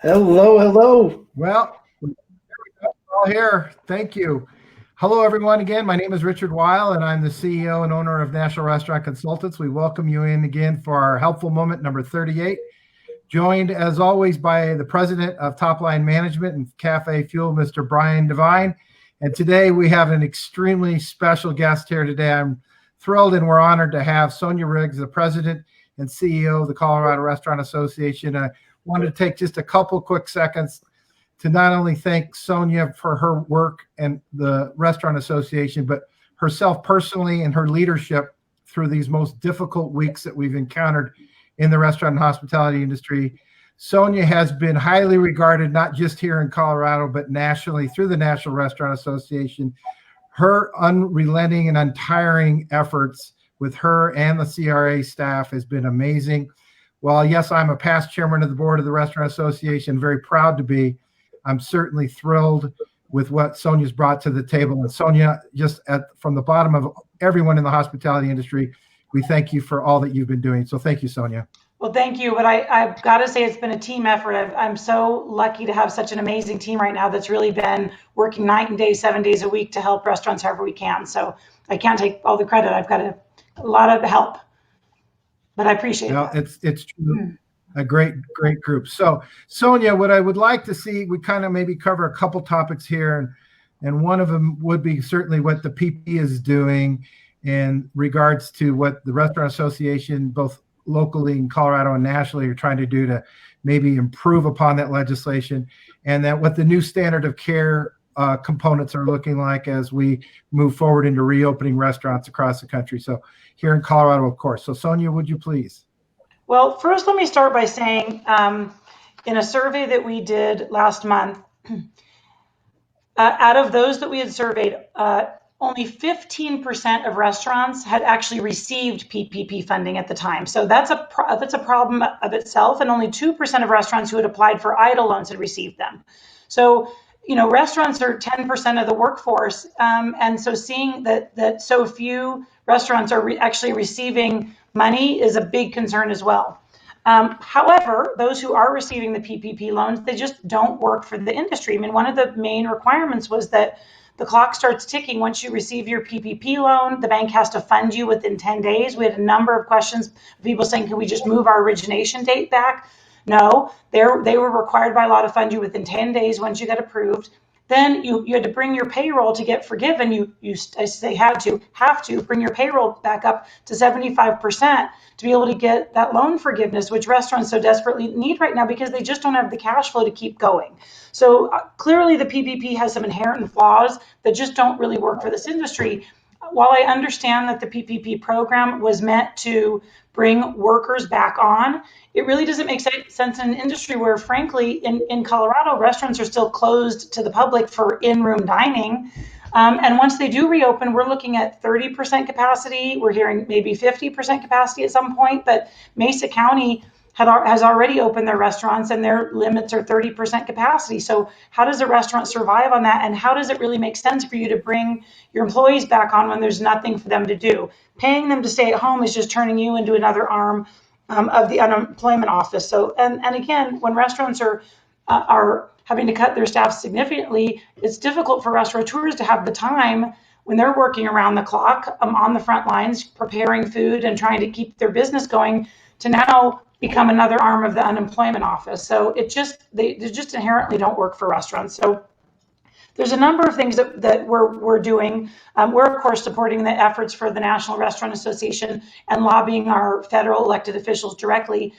Hello, hello. Well, we're all here. Thank you. Hello, everyone. Again, my name is Richard Weil, and I'm the CEO and owner of National Restaurant Consultants. We welcome you in again for our helpful moment number 38. Joined, as always, by the president of Top Line Management and CafeFuel, Mr. Brian Devine. And today we have an extremely special guest here today. I'm thrilled and we're honored to have Sonia Riggs, the president and CEO of the Colorado Restaurant Association. I wanted to take just a couple quick seconds to not only thank Sonia for her work and the Restaurant Association, but herself personally and her leadership through these most difficult weeks that we've encountered in the restaurant and hospitality industry. Sonia has been highly regarded, not just here in Colorado, but nationally through the National Restaurant Association. Her unrelenting and untiring efforts with her and the CRA staff has been amazing. While, yes, I'm a past chairman of the board of the Restaurant Association, very proud to be, I'm certainly thrilled with what Sonia's brought to the table. And Sonia, from the bottom of everyone in the hospitality industry, we thank you for all that you've been doing. So thank you, Sonia. Well, thank you. But I've got to say it's been a team effort. I'm so lucky to have such an amazing team right now that's really been working night and day, 7 days a week to help restaurants however we can. So I can't take all the credit. I've got a lot of help, but I appreciate it. It's true. A great group. So Sonia, what I would like to see, we kind of maybe cover a couple topics here. And one of them would be certainly what the PP is doing in regards to what the Restaurant Association, both locally in Colorado and nationally, are trying to do to maybe improve upon that legislation, and that what the new standard of care components are looking like as we move forward into reopening restaurants across the country. So here in Colorado, of course. So Sonia, would you please? Well, first, let me start by saying in a survey that we did last month, out of those that we had surveyed, only 15% of restaurants had actually received PPP funding at the time. So that's a problem of itself, and only 2% of restaurants who had applied for EIDL loans had received them. So, restaurants are 10% of the workforce, and so seeing that so few restaurants are actually receiving money is a big concern as well. However, those who are receiving the PPP loans, they just don't work for the industry. I mean, one of the main requirements was that the clock starts ticking once you receive your PPP loan. The bank has to fund you within 10 days. We had a number of questions, people saying, can we just move our origination date back? No, they were required by law to fund you within 10 days once you got approved. Then you had to bring your payroll to get forgiven. Have to bring your payroll back up to 75% to be able to get that loan forgiveness, which restaurants so desperately need right now because they just don't have the cash flow to keep going. So clearly the PPP has some inherent flaws that just don't really work for this industry. While I understand that the PPP program was meant to bring workers back on, it really doesn't make sense in an industry where, frankly, in Colorado, restaurants are still closed to the public for in-room dining. And once they do reopen, we're looking at 30% capacity. We're hearing maybe 50% capacity at some point, but Mesa County has already opened their restaurants and their limits are 30% capacity. So how does a restaurant survive on that? And how does it really make sense for you to bring your employees back on when there's nothing for them to do? Paying them to stay at home is just turning you into another arm of the unemployment office. So, and again, when restaurants are having to cut their staff significantly, it's difficult for restaurateurs to have the time when they're working around the clock on the front lines, preparing food and trying to keep their business going, to now become another arm of the unemployment office. So they just inherently don't work for restaurants. So there's a number of things that we're doing. We're, of course, supporting the efforts for the National Restaurant Association and lobbying our federal elected officials directly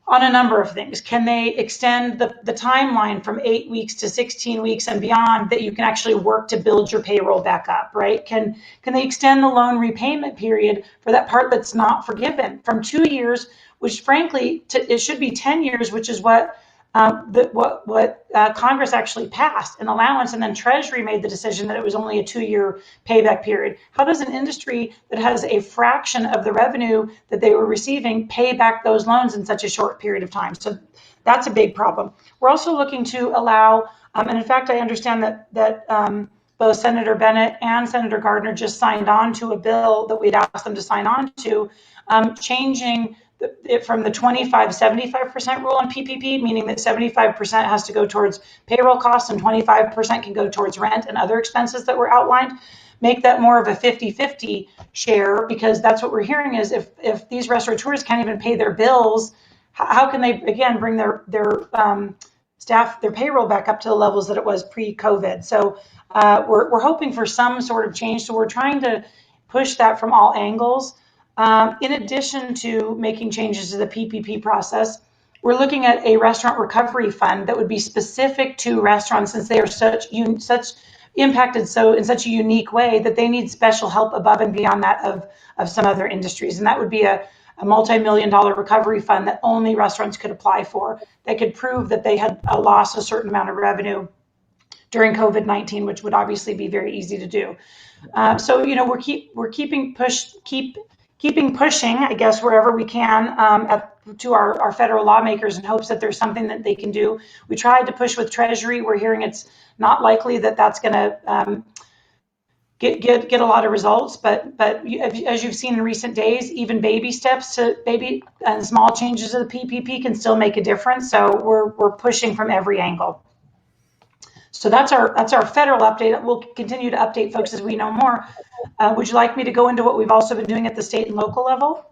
on a number of things. Can they extend the timeline from 8 weeks to 16 weeks and beyond that you can actually work to build your payroll back up, right? Can they extend the loan repayment period for that part that's not forgiven from 2 years, which frankly, it should be 10 years, which is what Congress actually passed an allowance, and then Treasury made the decision that it was only a 2-year payback period. How does an industry that has a fraction of the revenue that they were receiving pay back those loans in such a short period of time? So that's a big problem. We're also looking to allow, and in fact, I understand that both Senator Bennett and Senator Gardner just signed on to a bill that we'd asked them to sign on to, changing from the 25-75% rule on PPP, meaning that 75% has to go towards payroll costs and 25% can go towards rent and other expenses that were outlined. Make that more of a 50-50 share, because that's what we're hearing is if these restaurateurs can't even pay their bills, how can they, again, bring their staff, their payroll back up to the levels that it was pre-COVID? So we're hoping for some sort of change. So we're trying to push that from all angles. In addition to making changes to the PPP process, we're looking at a restaurant recovery fund that would be specific to restaurants, since they are such impacted in such a unique way that they need special help above and beyond that of some other industries. And that would be a multi-million-dollar recovery fund that only restaurants could apply for. They could prove that they had lost a certain amount of revenue during COVID-19, which would obviously be very easy to do. So we're keeping pushing, I guess, wherever we can to our federal lawmakers in hopes that there's something that they can do. We tried to push with Treasury. We're hearing it's not likely that that's going to get a lot of results, but as you've seen in recent days, even baby steps to and small changes to the PPP can still make a difference. So we're pushing from every angle. So that's our federal update. We'll continue to update folks as we know more. Would you like me to go into what we've also been doing at the state and local level?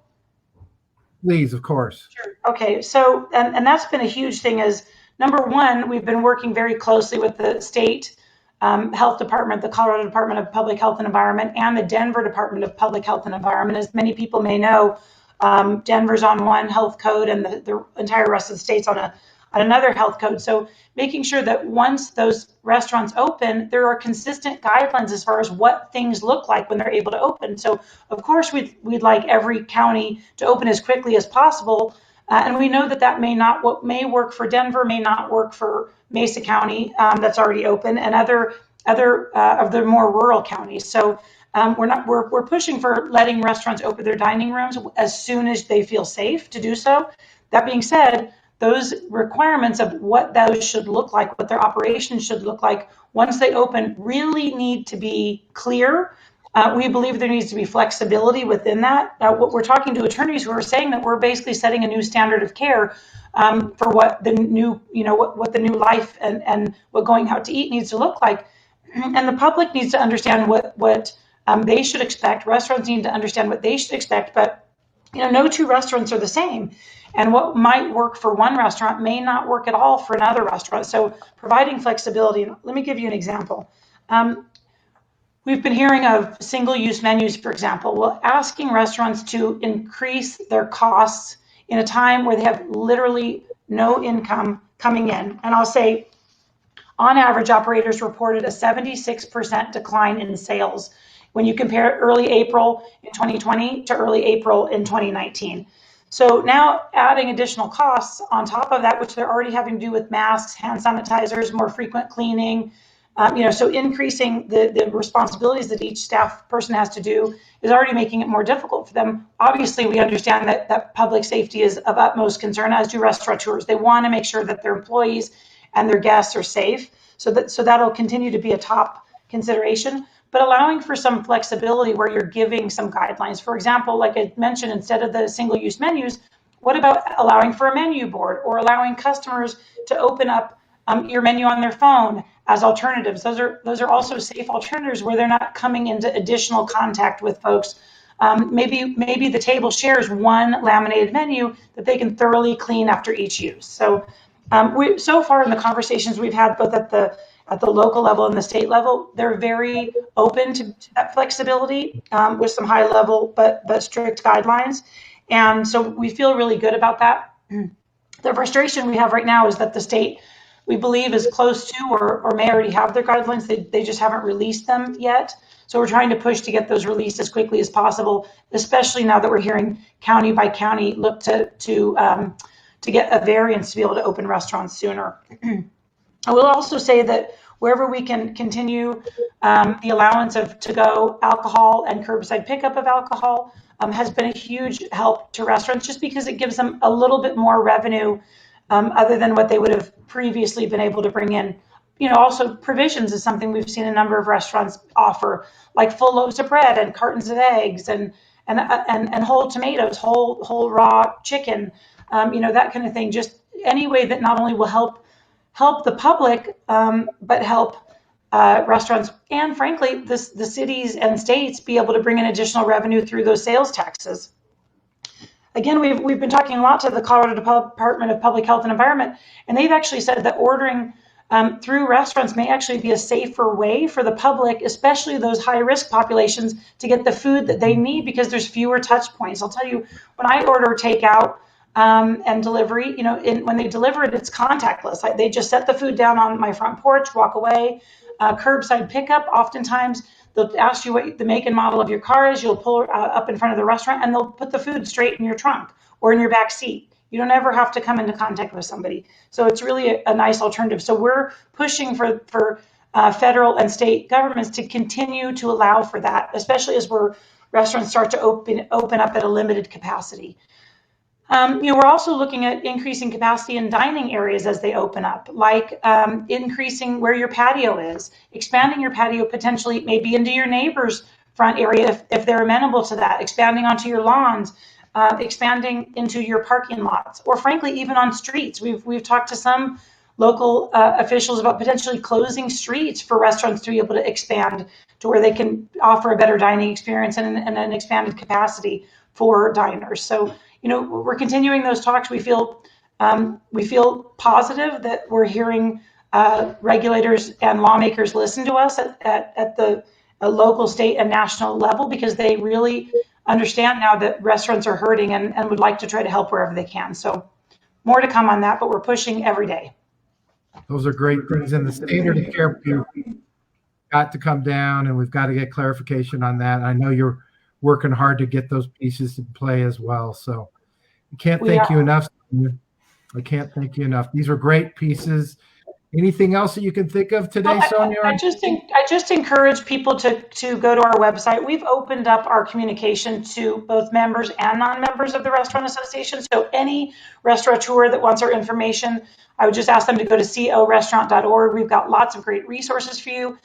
Please, of course. Sure. Okay. So, and that's been a huge thing is, number one, we've been working very closely with the state health department, the Colorado Department of Public Health and Environment, and the Denver Department of Public Health and Environment. As many people may know, Denver's on one health code and the entire rest of the state's on another health code. So making sure that once those restaurants open, there are consistent guidelines as far as what things look like when they're able to open. So of course, we'd like every county to open as quickly as possible. And we know that what may work for Denver may not work for Mesa County, that's already open, and other of the more rural counties. So we're pushing for letting restaurants open their dining rooms as soon as they feel safe to do so. That being said, those requirements of what those should look like, what their operations should look like once they open, really need to be clear. We believe there needs to be flexibility within that. What we're talking to attorneys who are saying that we're basically setting a new standard of care for what the new, what the new life and what going out to eat needs to look like. And the public needs to understand what they should expect. Restaurants need to understand what they should expect, but no two restaurants are the same. And what might work for one restaurant may not work at all for another restaurant. So providing flexibility. Let me give you an example. We've been hearing of single-use menus, for example. Well, asking restaurants to increase their costs in a time where they have literally no income coming in. And I'll say, on average, operators reported a 76% decline in sales when you compare early April in 2020 to early April in 2019. So now adding additional costs on top of that, which they're already having to do with masks, hand sanitizers, more frequent cleaning, so increasing the responsibilities that each staff person has to do is already making it more difficult for them. Obviously, we understand that public safety is of utmost concern, as do restaurateurs. They want to make sure that their employees and their guests are safe. So that'll continue to be a top consideration, but allowing for some flexibility where you're giving some guidelines. For example, like I mentioned, instead of the single-use menus, what about allowing for a menu board or allowing customers to open up your menu on their phone as alternatives? Those are also safe alternatives where they're not coming into additional contact with folks. Maybe the table shares one laminated menu that they can thoroughly clean after each use. So so far in the conversations we've had, both at the local level and the state level, they're very open to that flexibility with some high level but strict guidelines. And so we feel really good about that. The frustration we have right now is that the state, we believe, is close to or may already have their guidelines. They just haven't released them yet. So we're trying to push to get those released as quickly as possible, especially now that we're hearing county by county look to get a variance to be able to open restaurants sooner. I will also say that wherever we can continue the allowance of to-go alcohol and curbside pickup of alcohol has been a huge help to restaurants, just because it gives them a little bit more revenue other than what they would have previously been able to bring in. Also provisions is something we've seen a number of restaurants offer, like full loaves of bread and cartons of eggs and and whole tomatoes, whole raw chicken, that kind of thing. Just any way that not only will help the public, but help restaurants and, frankly, the cities and states be able to bring in additional revenue through those sales taxes. Again, we've been talking a lot to the Colorado Department of Public Health and Environment, and they've actually said that ordering through restaurants may actually be a safer way for the public, especially those high-risk populations, to get the food that they need because there's fewer touch points. I'll tell you, when I order takeout and delivery, when they deliver it, it's contactless. They just set the food down on my front porch, walk away. Curbside pickup, oftentimes they'll ask you what the make and model of your car is. You'll pull up in front of the restaurant and they'll put the food straight in your trunk or in your back seat. You don't ever have to come into contact with somebody. So it's really a nice alternative. So we're pushing for federal and state governments to continue to allow for that, especially as restaurants start to open up at a limited capacity. We're also looking at increasing capacity in dining areas as they open up, like increasing where your patio is, expanding your patio potentially maybe into your neighbor's front area if they're amenable to that, expanding onto your lawns, expanding into your parking lots, or frankly, even on streets. We've talked to some local officials about potentially closing streets for restaurants to be able to expand to where they can offer a better dining experience and an expanded capacity for diners. So, we're continuing those talks. We feel positive that we're hearing regulators and lawmakers listen to us at the local, state, and national level, because they really understand now that restaurants are hurting and would like to try to help wherever they can. So more to come on that, but we're pushing every day. Those are great things. And the standard of care got to come down, and we've got to get clarification on that. I know you're working hard to get those pieces in play as well. So I can't thank you enough. I can't thank you enough. These are great pieces. Anything else that you can think of today, Sonia? I just encourage people to go to our website. We've opened up our communication to both members and non-members of the Restaurant Association. So any restaurateur that wants our information, I would just ask them to go to corestaurant.org. We've got lots of great resources for you.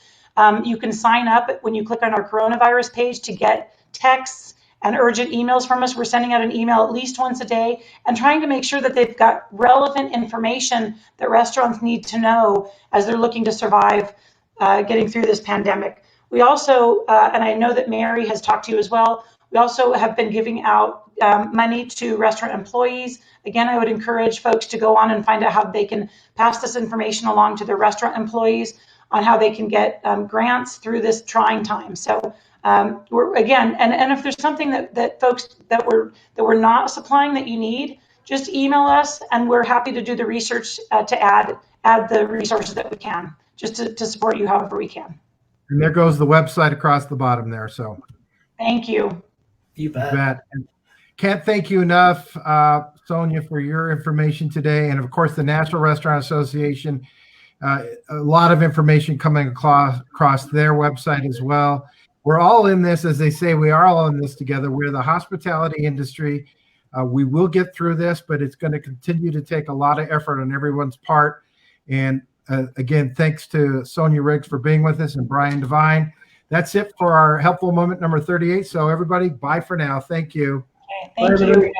You can sign up when you click on our coronavirus page to get texts and urgent emails from us. We're sending out an email at least once a day and trying to make sure that they've got relevant information that restaurants need to know as they're looking to survive getting through this pandemic. We also, and I know that Mary has talked to you as well, we also have been giving out money to restaurant employees. Again, I would encourage folks to go on and find out how they can pass this information along to their restaurant employees on how they can get grants through this trying time. So we're again, and if there's something that folks that we're not supplying that you need, just email us, and we're happy to do the research to add the resources that we can, just to support you however we can. And there goes the website across the bottom there. So thank you. You bet. And can't thank you enough, Sonia, for your information today, and of course the National Restaurant Association. A lot of information coming across their website as well. We're all in this, as they say, we are all in this together. We're the hospitality industry. We will get through this, but it's going to continue to take a lot of effort on everyone's part. And again, thanks to Sonia Riggs for being with us and Brian Devine. That's it for our helpful moment number 38. So everybody, bye for now. Thank you. Okay, thank you.